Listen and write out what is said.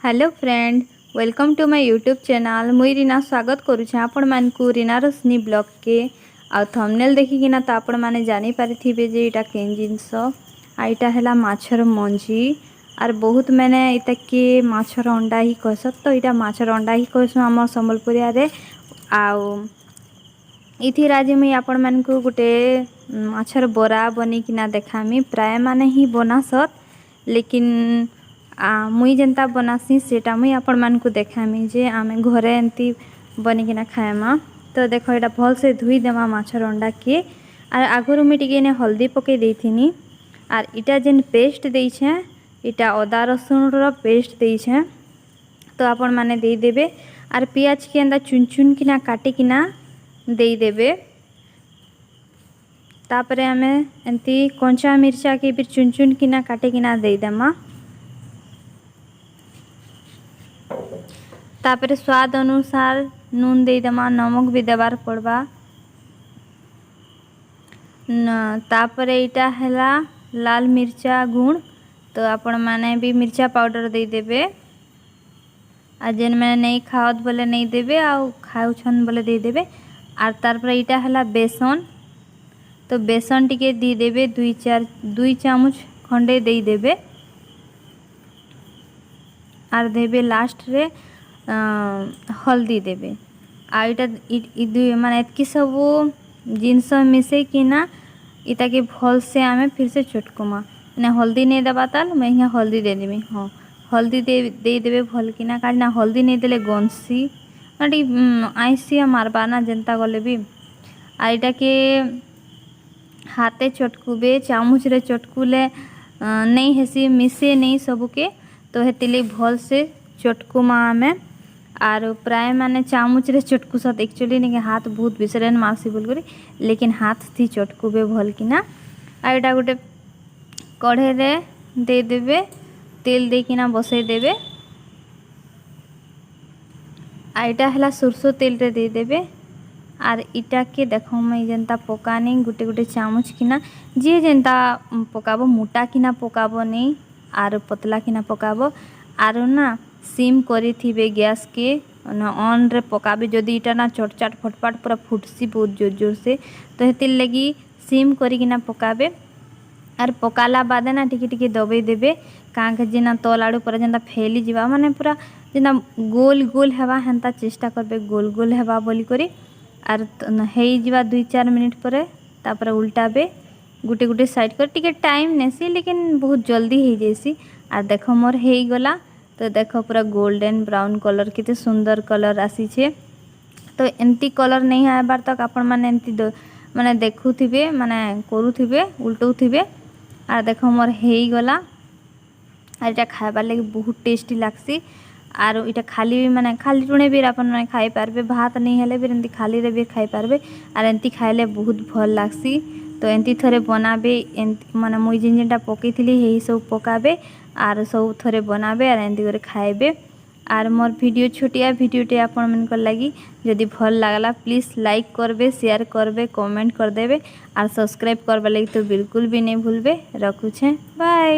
Hello friend, welcome to my YouTube channel. मुई रीना स्वागत करुछे आपण मानकू रीना रोशनी ब्लॉग के। आ थंबनेल देखिकिना तो आपण माने जानी पारिथिबे जे इटा केन जिंस आ इटा हैला माछर मंजी आर बहुत मैंने इटा के माछर अंडा ही कहसत। तो इटा माछर अंडा ही कहसु हमर संबलपुरिया रे। आउ इथि राजे मुई आपण मानकू गुटे माछर बोरा बनी किना देखामी। प्राय माने ही बनासत, लेकिन मुई जेंता बनासी सेटा मुई आपण मानकू देखामी जे आमे घरे एंती बनिकिना खाएमा। तो देखो एटा भल से धुई देमा माछर अंडा के। आर आगुरु मुई टिके ने हल्दी पके देथिनी। आर इटा जेन पेस्ट देइछे इटा अदा रसुन रो पेस्ट देइछे, तो आपण माने देई देबे। आर पियाज के अंदा चुन चुन किना काटी किना देई देबे। तापरे आमे एंती कंचा मिर्चा के भी चुन चुन किना काटी किना देई देमा। तापरे स्वाद अनुसार नून दे देमा, नमक भी देबार पड़बा। तापरे इटा हैला लाल मिर्चा गुण, तो आपण माने भी मिर्चा पाउडर दे देबे। आ जेन मैंने नहीं खावत बोले नहीं देबे, आ खाउछन बोले दे देबे। आर तारपरे इटा हैला बेसन, तो बेसन टिके दी देबे, दुई चामच खंडे दे देबे। आर देबे लास्ट रे हल्दी देबे। आ इटा माने एतकी सब जिनस मिसे किना इटा के भल से आमे फिर से चटकुमा। ने हल्दी नहीं देबा ताल मैं यहाँ हल्दी दे देबी। हाँ, हल्दी दे देबे भल किना, कारण ना हल्दी नहीं देले गंसी माटी आईसी मारबा ना जनता गले भी। आ इटा के हाथे चटकुबे, चामच रे चटकुले नहीं हेसी मिसे नहीं सबके, तो हेतिले भल से चटकुमा आमे। आर प्राय माने चामच रे चटकू सत एक्चुअली नहीं हाथ बहुत बिसरेन मासी बोल करी, लेकिन हाथ थी चटकुबे भल किना। आ एटा गोटे कढ़े रे दे देबे, तेल दे किना बसई देबे। आ एटा हला सरसों तेल रे दे देबे। आर इटा के देखो मैं जेंता पकानी गुटे गुटे चामच किना, जे जेंता पकाबो, मोटा किना पकाबो नहीं आर पतला किना पकाबो। आर ना सिम करी थीबे गैस के ना ऑन रे पकाबे। जदि इटा ना चटचाट फटफट पूरा फुटसी बहुत जोर जोर से, तो हेतिर लगी सिम करी किना पकाबे। आर पकाला बाद ना टिके टिके दबे देबे, कांक जेना तल आड़ू पूरा जेंता फैली जीवा, माने पूरा जेना गोल गोल हेबा हेंता चेष्टा करबे, गोल गोल हेबा बोली करी। आर हेई जीवा 2-4 मिनिट परे तापर उल्टाबे। गुटे गुटे साइड कर टिके टाइम नेसी, लेकिन बहुत जल्दी हो जैसी। आर देखो मोर हेई गला, तो देखो पूरा गोल्डन ब्राउन कलर केते सुंदर कलर आसी छे। तो एंती कलर नहीं आबार तक आपण माने एंती माने देखुथिबे, माने करूथिबे, उल्टौथिबे। आर देखो मोर हेई गला। आर इटा खाइबार लगे बहुत टेस्टी लागसी। आर इटा खाली भी माने खाली टुणे भी अपन माने खाई पारबे, भात नहीं हेले भी एंती खाली रे भी खाई पारबे। आर एंती खाइले बहुत भल लागसी। तो एंती थरे बनाबे, एंती माने मुई जिन जिनटा पकेइथिली हेई सब पकाबे आर सब थरे बनाबे आर एंती करे खाइबे। आर मोर वीडियो छोटिया वीडियोटे आपण मनकर लगी जदि भल लागला प्लीज़ लाइक करबे, शेयर करबे, कमेंट कर देबे। आर सब्सक्राइब करबा लगी तो बिल्कुल भी नहीं भूलबे। रखुछे, बाय।